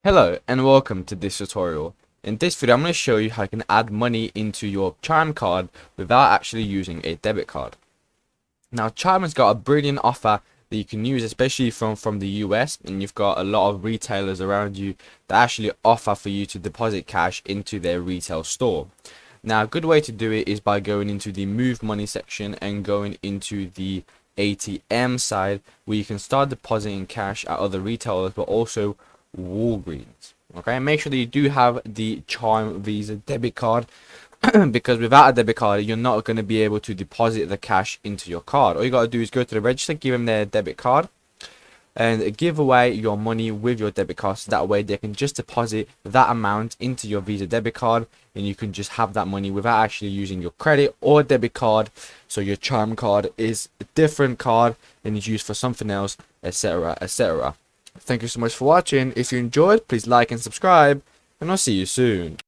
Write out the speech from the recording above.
Hello and welcome to this tutorial. In this video I'm going to show you how you can add money into your Chime card without actually using a debit card. Now Chime has got a brilliant offer that you can use, especially from the US, and you've got a lot of retailers around you that actually offer for you to deposit cash into their retail store. Now a good way to do it is by going into the move money section and going into the ATM side, where you can start depositing cash at other retailers but also Walgreens. Okay, make sure that you do have the Chime Visa debit card because without a debit card you're not going to be able to deposit the cash into your card. All you got to do is go to the register, give them their debit card and give away your money with your debit card, so that way they can just deposit that amount into your Visa debit card and you can just have that money without actually using your credit or debit card. So your Chime card is a different card and is used for something else, etc, etc. Thank you so much for watching. If you enjoyed, please like and subscribe, and I'll see you soon.